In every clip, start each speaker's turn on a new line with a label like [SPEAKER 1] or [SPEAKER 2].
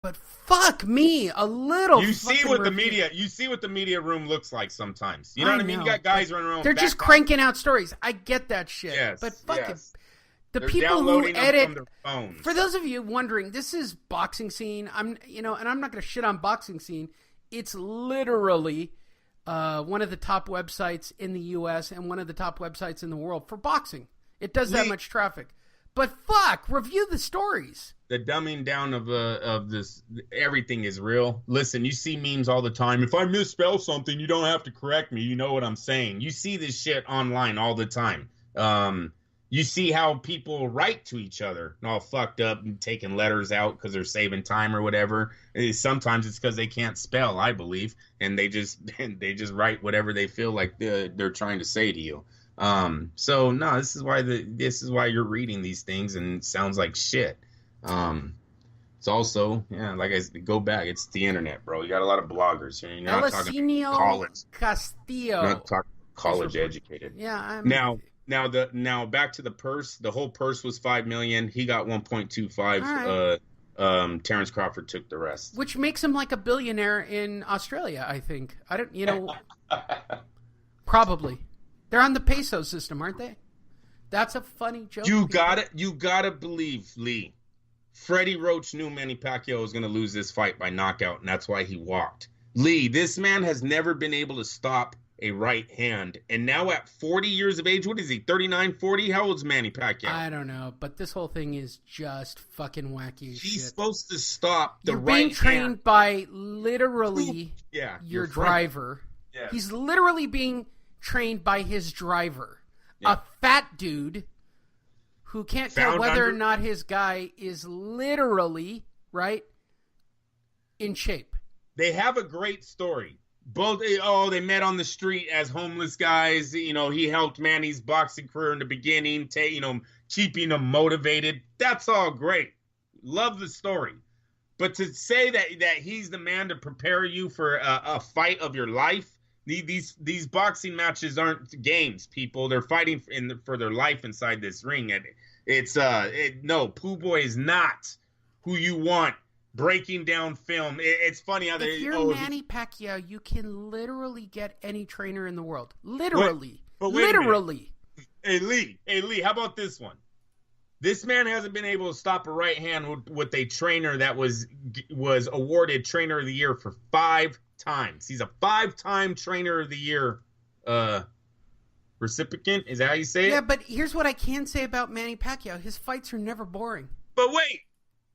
[SPEAKER 1] But fuck me, a little.
[SPEAKER 2] You see what the media room looks like sometimes. You know what I mean? You got guys running around.
[SPEAKER 1] They're just cranking out stories. I get that shit.
[SPEAKER 2] Yes,
[SPEAKER 1] but fuck it. The
[SPEAKER 2] They're
[SPEAKER 1] people who edit,
[SPEAKER 2] from their phones.
[SPEAKER 1] For those of you wondering, this is boxing scene. And I'm not going to shit on boxing scene. It's literally one of the top websites in the U.S. and one of the top websites in the world for boxing. It does that much traffic. But fuck, review the stories.
[SPEAKER 2] The dumbing down of this, everything is real. Listen, you see memes all the time. If I misspell something, you don't have to correct me. You know what I'm saying. You see this shit online all the time. You see how people write to each other all fucked up and taking letters out because they're saving time or whatever. Sometimes it's because they can't spell, I believe, and they just write whatever they feel like they're trying to say to you. So no, this is why you're reading these things and it sounds like shit. It's also, like I said, go back. It's the internet, bro. You got a lot of bloggers here. You're not talking college.
[SPEAKER 1] Castillo.
[SPEAKER 2] You're not talking college educated.
[SPEAKER 1] Yeah.
[SPEAKER 2] Now back to the purse. The whole purse was $5 million. He got 1.25. Right. Terrence Crawford took the rest,
[SPEAKER 1] which makes him like a billionaire in Australia. I think. I don't. Probably. They're on the peso system, aren't they? That's a funny joke.
[SPEAKER 2] You gotta believe, Lee. Freddie Roach knew Manny Pacquiao was going to lose this fight by knockout, and that's why he walked. Lee, this man has never been able to stop a right hand, and now at 40 years of age, what is he, 39, 40? How old's Manny Pacquiao?
[SPEAKER 1] I don't know, but this whole thing is just fucking wacky as shit.
[SPEAKER 2] He's supposed to stop the
[SPEAKER 1] You're
[SPEAKER 2] right hand.
[SPEAKER 1] being trained by literally your driver.
[SPEAKER 2] Yeah.
[SPEAKER 1] He's literally being trained by his driver. Yeah. A fat dude who can't tell whether or not his guy is literally, right, in shape.
[SPEAKER 2] They have a great story. Both, they met on the street as homeless guys. You know, he helped Manny's boxing career in the beginning, keeping him motivated. That's all great. Love the story. But to say that he's the man to prepare you for a fight of your life, these boxing matches aren't games, people. They're fighting for their life inside this ring. And no, Buboy is not who you want breaking down film. It's funny how
[SPEAKER 1] if you're Manny Pacquiao, you can literally get any trainer in the world. Literally. Literally.
[SPEAKER 2] Hey, Lee, how about this one? This man hasn't been able to stop a right hand with a trainer that was awarded Trainer of the Year for 5 times. He's a 5-time Trainer of the Year recipient. Is that how you say it?
[SPEAKER 1] Yeah, but here's what I can say about Manny Pacquiao. His fights are never boring.
[SPEAKER 2] But wait.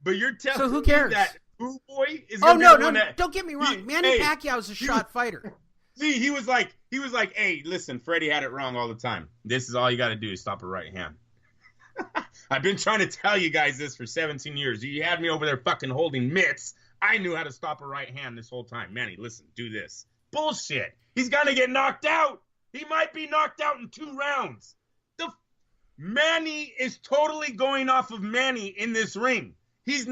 [SPEAKER 2] But you're telling
[SPEAKER 1] who cares?
[SPEAKER 2] me that Buboy is going to be the one that...
[SPEAKER 1] Don't get me wrong. Manny Pacquiao is a shot fighter.
[SPEAKER 2] See, he was like, hey, listen, Freddie had it wrong all the time. This is all you got to do is stop a right hand. I've been trying to tell you guys this for 17 years. You had me over there fucking holding mitts. I knew how to stop a right hand this whole time. Manny, listen, do this. Bullshit. He's going to get knocked out. He might be knocked out in 2 rounds. Manny is totally going off of Manny in this ring. He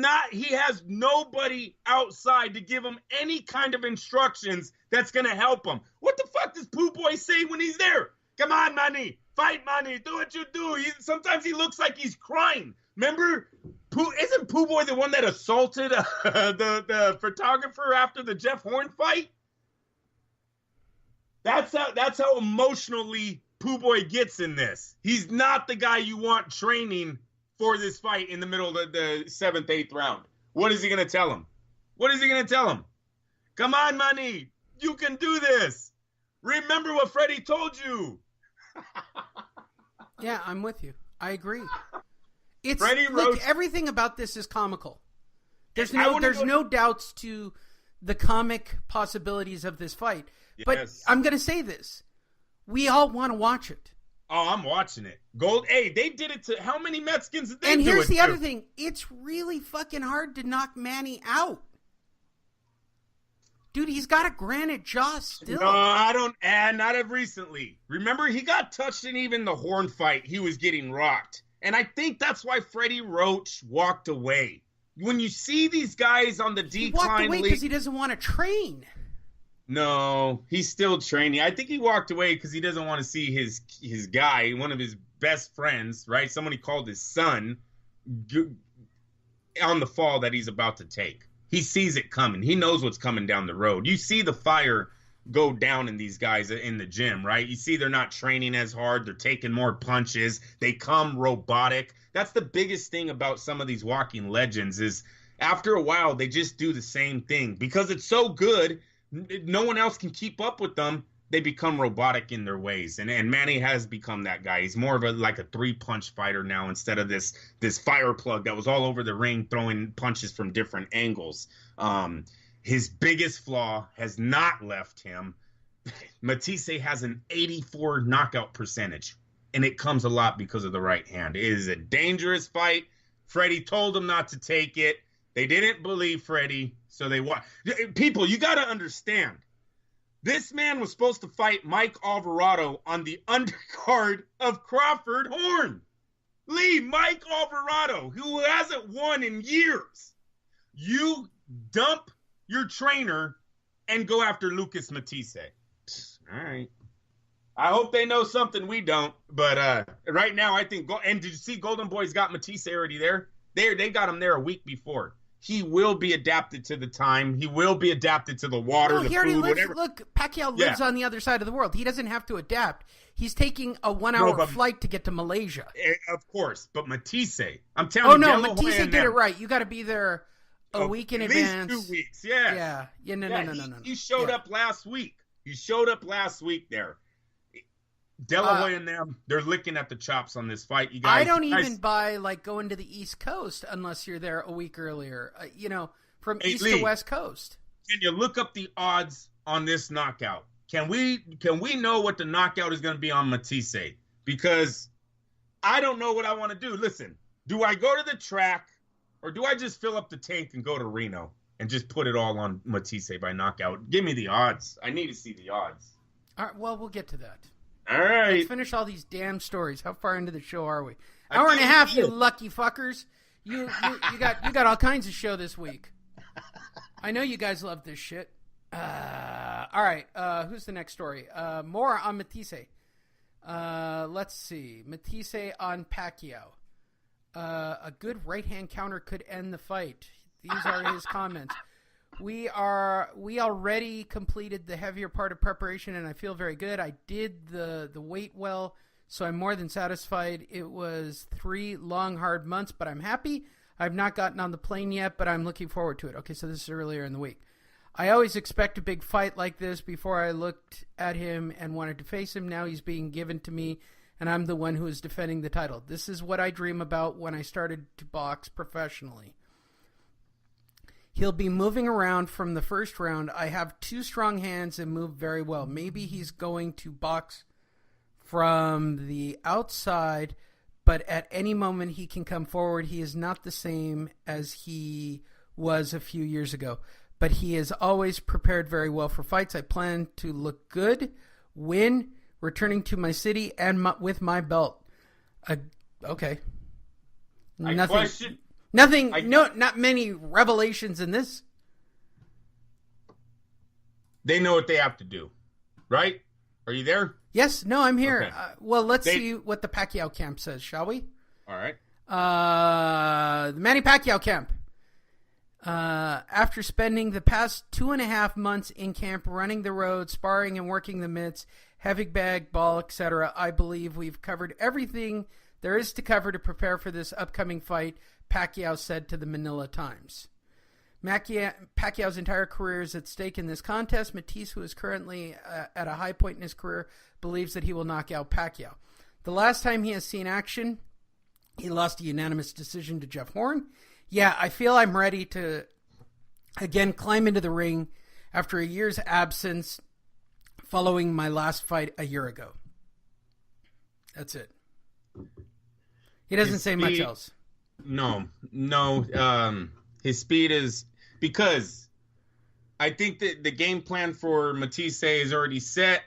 [SPEAKER 2] has nobody outside to give him any kind of instructions that's going to help him. What the fuck does Buboy say when he's there? Come on, Manny. Fight, Manny. Do what you do. Sometimes he looks like he's crying. Remember, isn't Buboy the one that assaulted the photographer after the Jeff Horn fight? That's how emotionally Buboy gets in this. He's not the guy you want training for this fight in the middle of the 7th, 8th round. What is he going to tell him? Come on, Manny. You can do this. Remember what Freddie told you.
[SPEAKER 1] Yeah, I'm with you. I agree. Everything about this is comical. There's no doubts to the comic possibilities of this fight. Yes. But I'm going to say this. We all want to watch it.
[SPEAKER 2] Oh, I'm watching it. Hey, they did it to how many Mexicans did they do it to?
[SPEAKER 1] And here's the other thing. It's really fucking hard to knock Manny out. Dude, he's got a granite jaw still.
[SPEAKER 2] No, I don't. Not of recently. Remember, he got touched in even the Horn fight. He was getting rocked. And I think that's why Freddie Roach walked away. When you see these guys on the decline... He walked
[SPEAKER 1] away because he doesn't want to train.
[SPEAKER 2] No, he's still training. I think he walked away because he doesn't want to see his guy, one of his best friends, right? Someone he called his son, on the fall that he's about to take. He sees it coming. He knows what's coming down the road. You see the fire go down in these guys in the gym, right? You see they're not training as hard. They're taking more punches. They come robotic. That's the biggest thing about some of these walking legends is after a while, they just do the same thing. Because it's so good, no one else can keep up with them. They become robotic in their ways. And Manny has become that guy. He's more of like a 3-punch fighter now instead of this fire plug that was all over the ring throwing punches from different angles. His biggest flaw has not left him. Matthysse has an 84 knockout percentage, and it comes a lot because of the right hand. It is a dangerous fight. Freddie told him not to take it. They didn't believe Freddie, so they won. People, you got to understand. This man was supposed to fight Mike Alvarado on the undercard of Crawford Horn. Mike Alvarado, who hasn't won in years. You dump your trainer and go after Lucas Matthysse. All right. I hope they know something we don't. But right now, I think. And did you see Golden Boy's got Matthysse already there? They got him there a week before. He will be adapted to the time. He will be adapted to the water, the food, whatever.
[SPEAKER 1] Look, Pacquiao lives on the other side of the world. He doesn't have to adapt. He's taking a 1-hour flight to get to Malaysia.
[SPEAKER 2] Of course, but Matthysse, I'm telling you.
[SPEAKER 1] Oh, no, Matthysse did it right. You got to be there a week in advance.
[SPEAKER 2] At least 2 weeks, yeah. No. He showed up last week. He showed up last week there. De La Hoya and them, they're licking at the chops on this fight. You guys,
[SPEAKER 1] I don't even buy going to the East Coast unless you're there a week earlier. From East to West Coast.
[SPEAKER 2] Can you look up the odds on this knockout? Can we know what the knockout is going to be on Matthysse? Because I don't know what I want to do. Listen, do I go to the track or do I just fill up the tank and go to Reno and just put it all on Matthysse by knockout? Give me the odds. I need to see the odds.
[SPEAKER 1] All right, well, we'll get to that.
[SPEAKER 2] All right.
[SPEAKER 1] Let's finish all these damn stories. How far into the show are we? Hour and a half, you lucky fuckers. You got all kinds of show this week. I know you guys love this shit. All right. Who's the next story? More on Matthysse. Let's see. Matthysse on Pacquiao. A good right-hand counter could end the fight. These are his comments. We already completed the heavier part of preparation, and I feel very good. I did the weight well, so I'm more than satisfied. It was 3 long, hard months, but I'm happy. I've not gotten on the plane yet, but I'm looking forward to it. Okay, so this is earlier in the week. I always expect a big fight like this. Before I looked at him and wanted to face him. Now he's being given to me, and I'm the one who is defending the title. This is what I dream about when I started to box professionally. He'll be moving around from the first round. I have 2 strong hands and move very well. Maybe he's going to box from the outside, but at any moment he can come forward. He is not the same as he was a few years ago, but he is always prepared very well for fights. I plan to look good, win, returning to my city, and with my belt. Okay. Nothing, not many revelations in this.
[SPEAKER 2] They know what they have to do, right? Are you there?
[SPEAKER 1] Yes. No, I'm here.
[SPEAKER 2] Okay.
[SPEAKER 1] Well, let's see what the Pacquiao camp says, shall we?
[SPEAKER 2] All right.
[SPEAKER 1] The Manny Pacquiao camp. After spending the past 2.5 months in camp running the road, sparring and working the mitts, heavy bag, ball, etc., I believe we've covered everything there is to cover to prepare for this upcoming fight, Pacquiao said to the Manila Times. Pacquiao's entire career is at stake in this contest. Matthysse, who is currently at a high point in his career, believes that he will knock out Pacquiao. The last time he has seen action, he lost a unanimous decision to Jeff Horn. Yeah, I feel I'm ready to, again, climb into the ring after a year's absence following my last fight a year ago. That's it. He doesn't say much else.
[SPEAKER 2] No. His speed is because I think that the game plan for Matthysse is already set.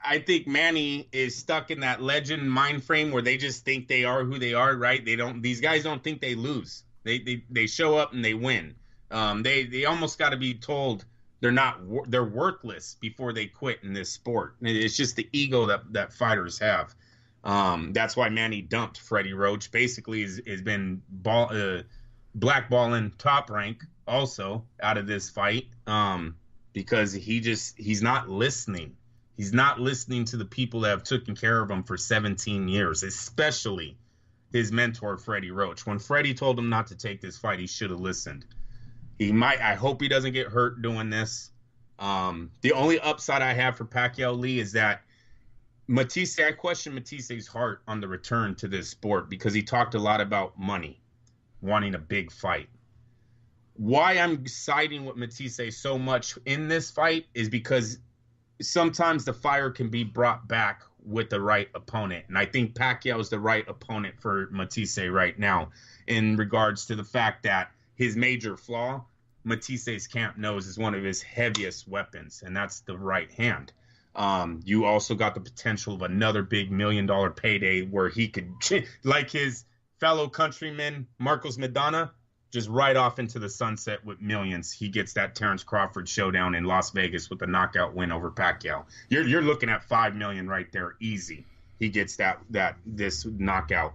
[SPEAKER 2] I think Manny is stuck in that legend mind frame where they just think they are who they are, right? These guys don't think they lose. They show up and they win. They almost got to be told they're worthless before they quit in this sport. It's just the ego that fighters have. That's why Manny dumped Freddie Roach. Basically, has been blackballing Top Rank also out of this fight, because he's not listening. He's not listening to the people that have taken care of him for 17 years, especially his mentor, Freddie Roach. When Freddie told him not to take this fight, he should have listened. I hope he doesn't get hurt doing this. The only upside I have for Pacquiao Lee is that Matthysse, I question Mathisse's heart on the return to this sport because he talked a lot about money, wanting a big fight. Why I'm siding with Matthysse so much in this fight is because sometimes the fire can be brought back with the right opponent. And I think Pacquiao is the right opponent for Matthysse right now in regards to the fact that his major flaw, Matisse's camp knows, is one of his heaviest weapons, and that's the right hand. You also got the potential of another big $1 million payday where he could, like his fellow countryman, Marcos Maidana, just right off into the sunset with millions. He gets that Terrence Crawford showdown in Las Vegas with a knockout win over Pacquiao. You're looking at $5 million right there, easy. He gets this knockout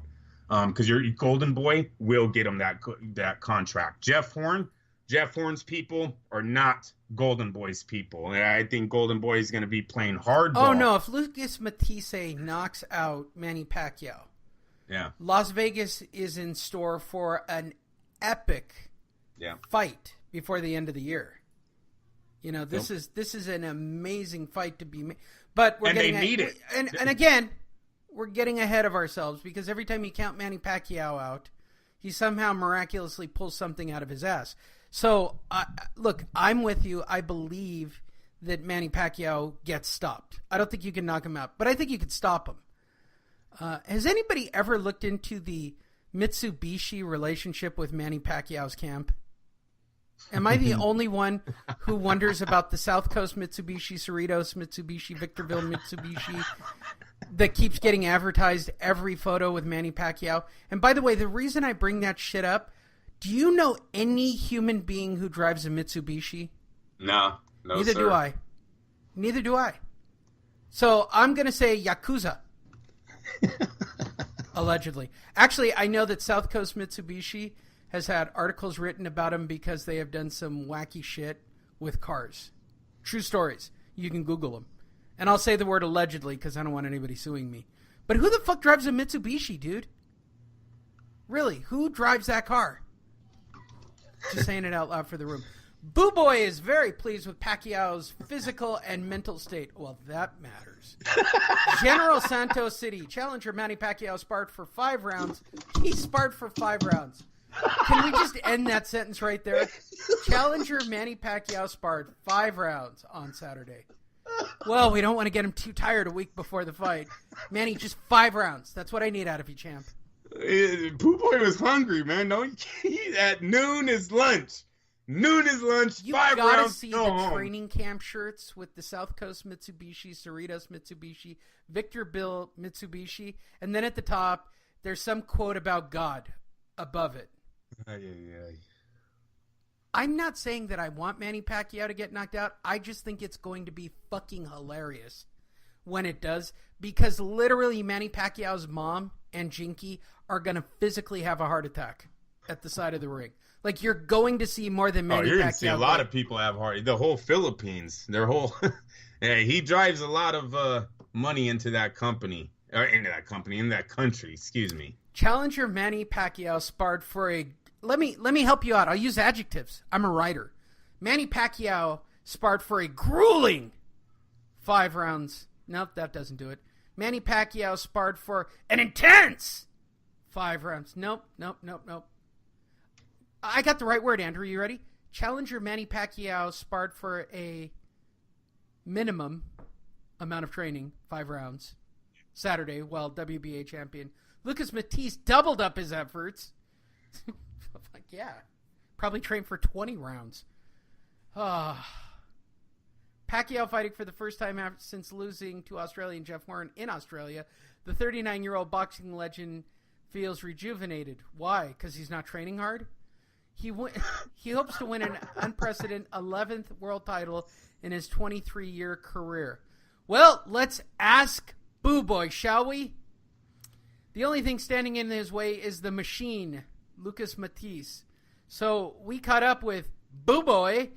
[SPEAKER 2] because your Golden Boy will get him that contract. Jeff Horn's people are not Golden Boy's people. And I think Golden Boy is going to be playing hardball.
[SPEAKER 1] Oh no! If Lucas Matthysse knocks out Manny Pacquiao,
[SPEAKER 2] yeah,
[SPEAKER 1] Las Vegas is in store for an epic fight before the end of the year. You know, this is an amazing fight to be made. But
[SPEAKER 2] they need it.
[SPEAKER 1] And again, we're getting ahead of ourselves because every time you count Manny Pacquiao out, he somehow miraculously pulls something out of his ass. So, look, I'm with you. I believe that Manny Pacquiao gets stopped. I don't think you can knock him out, but I think you could stop him. Has anybody ever looked into the Mitsubishi relationship with Manny Pacquiao's camp? Am I the only one who wonders about the South Coast Mitsubishi, Cerritos Mitsubishi, Victorville Mitsubishi that keeps getting advertised every photo with Manny Pacquiao? And by the way, the reason I bring that shit up, do you know any human being who drives a Mitsubishi?
[SPEAKER 2] No,
[SPEAKER 1] Neither
[SPEAKER 2] sir.
[SPEAKER 1] do I. Neither do I. So I'm going to say Yakuza. Allegedly. Actually, I know that South Coast Mitsubishi has had articles written about them because they have done some wacky shit with cars. True stories. You can Google them. And I'll say the word allegedly because I don't want anybody suing me. But who the fuck drives a Mitsubishi, dude? Really, who drives that car? Just saying it out loud for the room. Buboy is very pleased with Pacquiao's physical and mental state. Well, that matters. General Santos City. Challenger Manny Pacquiao sparred for 5 rounds. He sparred for 5 rounds. Can we just end that sentence right there? Challenger Manny Pacquiao sparred 5 rounds on Saturday. Well, we don't want to get him too tired a week before the fight. Manny, just 5 rounds. That's what I need out of you, champ.
[SPEAKER 2] Buboy was hungry, man. Don't eat at noon is lunch. Noon is lunch.
[SPEAKER 1] You
[SPEAKER 2] 5
[SPEAKER 1] gotta
[SPEAKER 2] rounds.
[SPEAKER 1] see the training camp shirts with the South Coast Mitsubishi, Cerritos Mitsubishi, Victorville Mitsubishi, and then at the top, there's some quote about God above it. I'm not saying that I want Manny Pacquiao to get knocked out. I just think it's going to be fucking hilarious when it does, because literally Manny Pacquiao's mom and Jinky are going to physically have a heart attack at the side of the ring. Like, you're going to see more than Manny Pacquiao.
[SPEAKER 2] You're going to see a lot of people have heart. The whole Philippines, their whole. Yeah, he drives a lot of money into that company, in that country. Excuse me.
[SPEAKER 1] Challenger Manny Pacquiao sparred for a. Let me help you out. I'll use adjectives. I'm a writer. Manny Pacquiao sparred for a grueling 5 rounds. Nope, that doesn't do it. Manny Pacquiao sparred for an intense 5 rounds. Nope. I got the right word, Andrew. You ready? Challenger Manny Pacquiao sparred for a minimum amount of training, 5 rounds, Saturday, while WBA champion Lucas Matthysse doubled up his efforts. Like, yeah, probably trained for 20 rounds. Pacquiao fighting for the first time since losing to Australian Jeff Horn in Australia. The 39-year-old boxing legend feels rejuvenated. Why? Because he's not training hard? He hopes to win an unprecedented 11th world title in his 23-year career. Well, let's ask Buboy, shall we? The only thing standing in his way is the machine, Lucas Matthysse. So we caught up with Buboy